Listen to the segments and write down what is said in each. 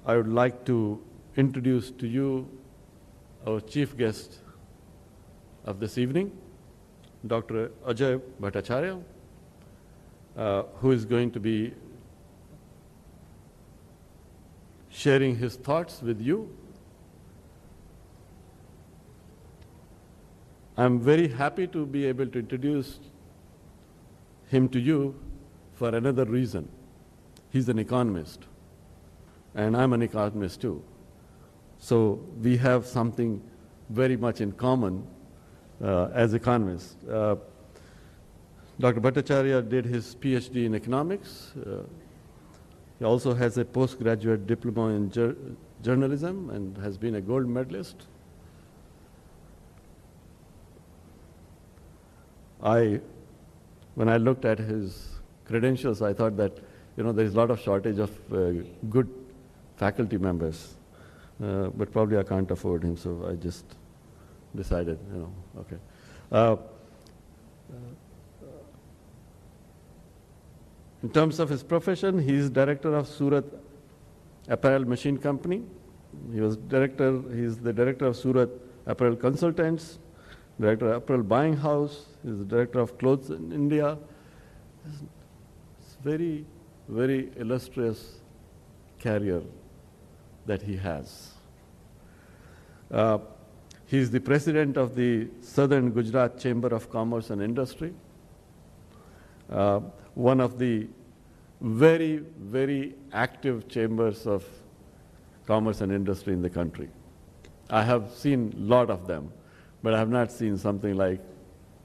I would like to introduce to you our chief guest of this evening, Dr. Ajay Bhattacharya, who is going to be sharing his thoughts with you. I'm very happy to be able to introduce him to you for another reason. He's an economist, and I'm an economist too. So we have something very much in common as economists. Dr. Bhattacharya did his PhD in economics. He also has a postgraduate diploma in journalism and has been a gold medalist. When I looked at his credentials, I thought that there is a lot of shortage of good faculty members, but probably I can't afford him, so I just decided, okay. In terms of his profession, he is director of Surat Apparel Machine Company. He is the director of Surat Apparel Consultants, director of Apparel Buying House. He is the director of Clothes in India. It's very, very illustrious career that he has. He is the president of the Southern Gujarat Chamber of Commerce and Industry, one of the very, very active chambers of commerce and industry in the country. I have seen a lot of them, but I have not seen something like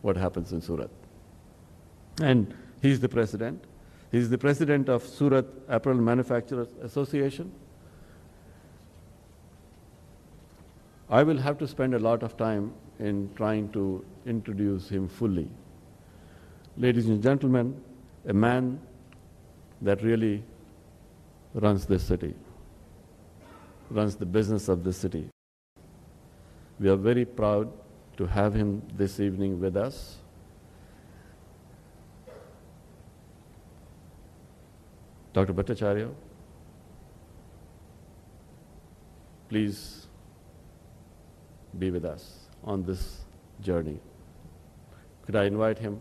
what happens in Surat. And he's the president. He's the president of Surat Apparel Manufacturers Association. I will have to spend a lot of time in trying to introduce him fully. Ladies and gentlemen, a man that really runs this city, runs the business of this city. We are very proud to have him this evening with us. Dr. Bhattacharya, please be with us on this journey. Could I invite him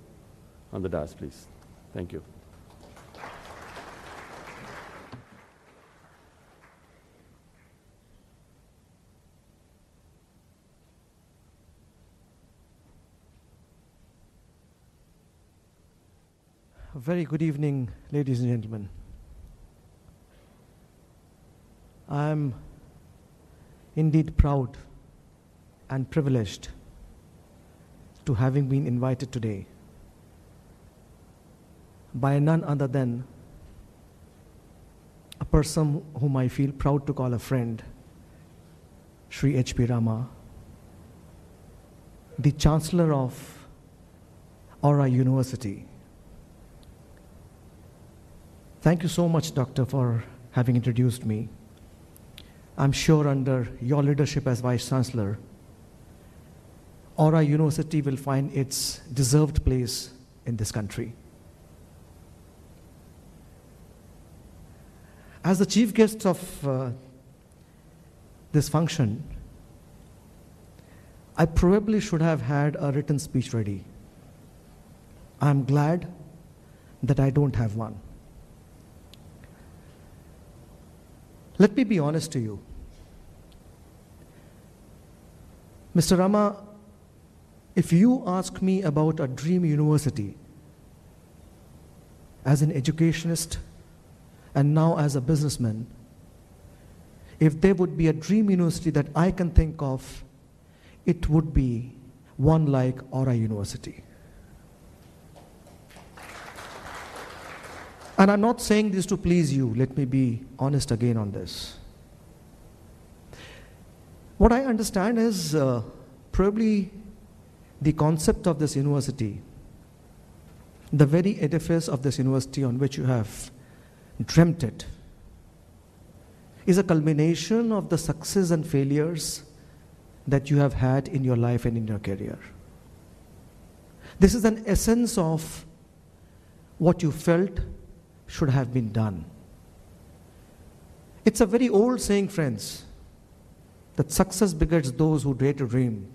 on the dais, please? Thank you. A very good evening, ladies and gentlemen. I am indeed proud and privileged to having been invited today by none other than a person whom I feel proud to call a friend, Sri H.P. Rama, the Chancellor of Auro University. Thank you so much, Doctor, for having introduced me. I'm sure under your leadership as Vice Chancellor, Auro University will find its deserved place in this country. As the chief guest of this function, I probably should have had a written speech ready. I'm glad that I don't have one. Let me be honest to you. Mr. Rama, if you ask me about a dream university, as an educationist and now as a businessman, if there would be a dream university that I can think of, it would be one like Auro University. And I'm not saying this to please you. Let me be honest again on this. What I understand is probably the concept of this university, the very edifice of this university on which you have dreamt it, is a culmination of the success and failures that you have had in your life and in your career. This is an essence of what you felt should have been done. It's a very old saying, friends, that success begets those who dare to dream.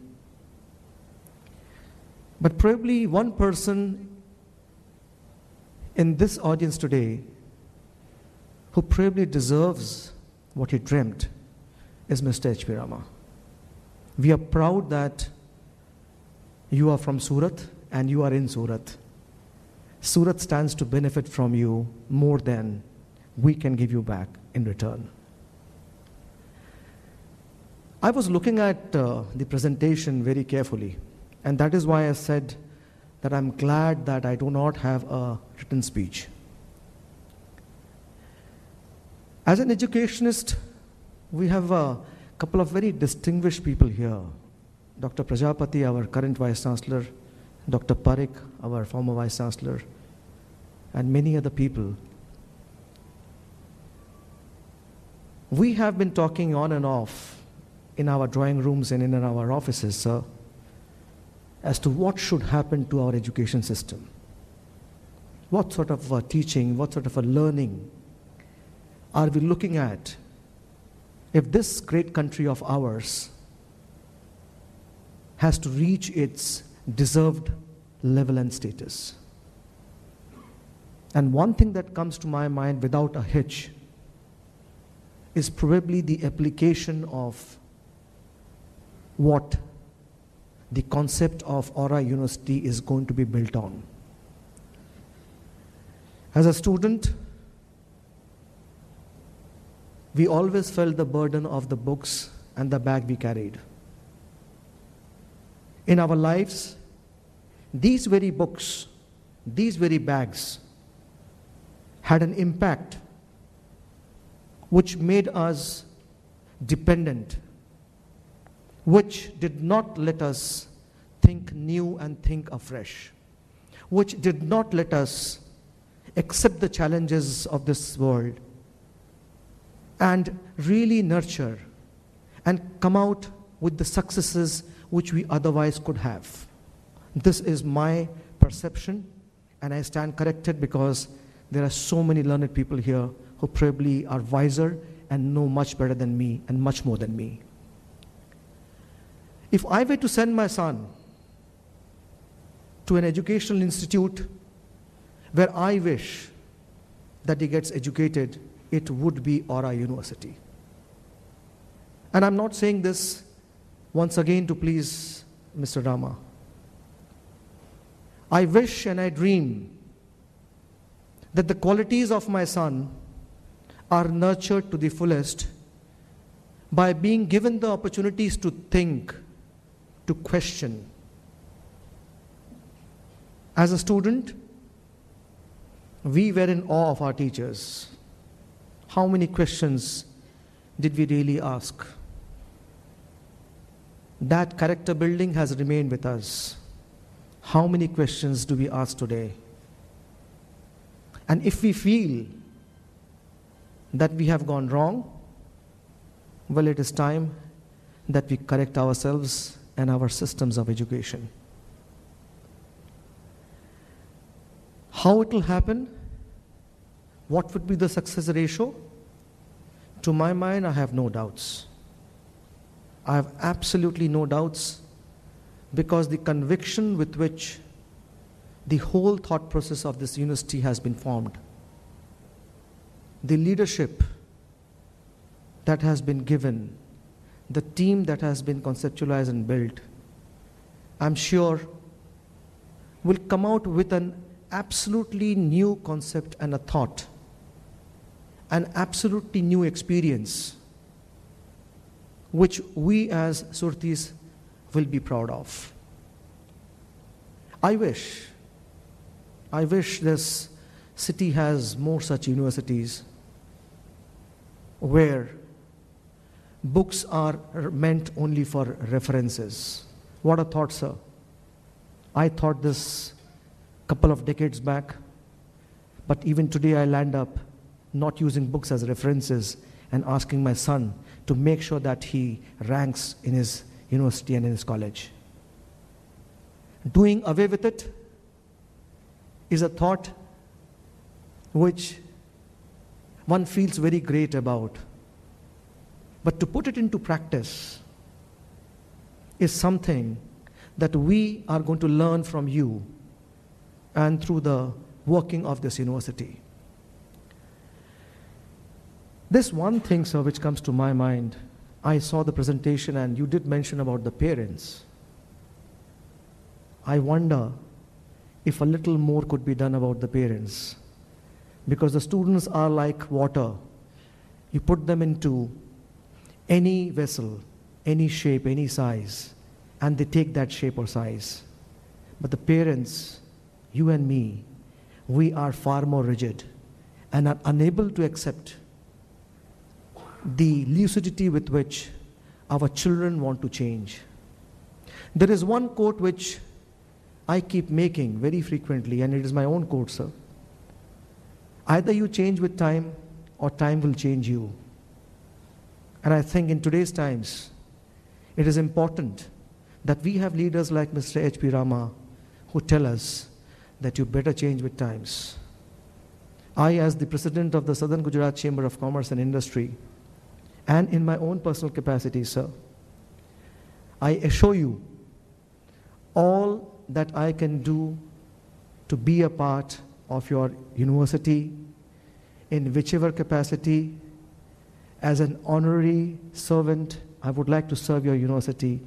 But probably one person in this audience today who probably deserves what he dreamt is Mr. H.P. Rama. We are proud that you are from Surat and you are in Surat. Surat stands to benefit from you more than we can give you back in return. I was looking at the presentation very carefully, and that is why I said that I'm glad that I do not have a written speech. As an educationist, we have a couple of very distinguished people here. Dr. Prajapati, our current Vice Chancellor, Dr. Parekh, our former Vice Chancellor, and many other people. We have been talking on and off in our drawing rooms and in our offices, sir, as to what should happen to our education system. What sort of teaching, what sort of a learning are we looking at if this great country of ours has to reach its deserved level and status? And one thing that comes to my mind without a hitch is probably the application of what the concept of Auro University is going to be built on. As a student, we always felt the burden of the books and the bag we carried. In our lives, these very books, these very bags had an impact which made us dependent, which did not let us think new and think afresh, which did not let us accept the challenges of this world and really nurture and come out with the successes which we otherwise could have. This is my perception, and I stand corrected because there are so many learned people here who probably are wiser and know much better than me and much more than me. If I were to send my son to an educational institute where I wish that he gets educated, it would be Auro University. And I'm not saying this once again to please Mr. Rama. I wish and I dream that the qualities of my son are nurtured to the fullest by being given the opportunities to think, to question. As a student, we were in awe of our teachers. How many questions did we really ask? That character building has remained with us. How many questions do we ask today? And if we feel that we have gone wrong, well, it is time that we correct ourselves and our systems of education. How it will happen? What would be the success ratio? To my mind, I have no doubts. I have absolutely no doubts, because the conviction with which the whole thought process of this university has been formed, the leadership that has been given, the team that has been conceptualized and built, I'm sure will come out with an absolutely new concept and a thought, an absolutely new experience, which we as Surtis will be proud of. I wish this city has more such universities where books are meant only for references. What a thought, sir. I thought this a couple of decades back, but even today I land up not using books as references and asking my son to make sure that he ranks in his university and in his college. Doing away with it is a thought which one feels very great about, But to put it into practice is something that we are going to learn from you and through the working of this university. This one thing, sir, which comes to my mind, I saw the presentation and you did mention about the parents. I wonder if a little more could be done about the parents, because the students are like water. You put them into any vessel, any shape, any size, and they take that shape or size. But the parents, you and me, we are far more rigid and are unable to accept the lucidity with which our children want to change. There is one quote which I keep making very frequently, and it is my own quote, sir. Either you change with time or time will change you. And I think in today's times, it is important that we have leaders like Mr. H.P. Rama who tell us that you better change with times. I, as the president of the Southern Gujarat Chamber of Commerce and Industry, and in my own personal capacity, sir, I assure you all that I can do to be a part of your university in whichever capacity. As an honorary servant, I would like to serve your university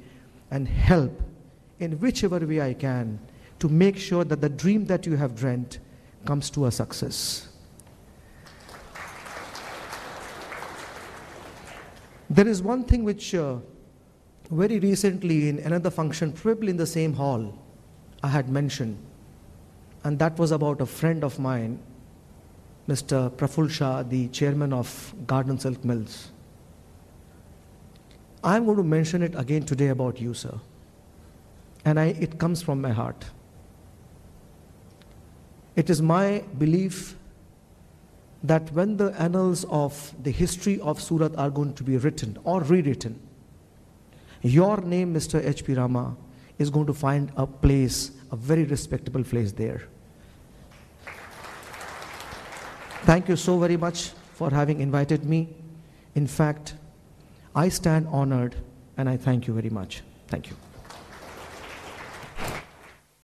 and help in whichever way I can to make sure that the dream that you have dreamt comes to a success. There is one thing which very recently in another function, probably in the same hall, I had mentioned, and that was about a friend of mine, Mr. Praful Shah, the chairman of Garden Silk Mills. I'm going to mention it again today about you, sir. And it comes from my heart. It is my belief that when the annals of the history of Surat are going to be written or rewritten, your name, Mr. H.P. Rama, is going to find a place, a very respectable place there. Thank you so very much for having invited me. In fact, I stand honored and I thank you very much. Thank you.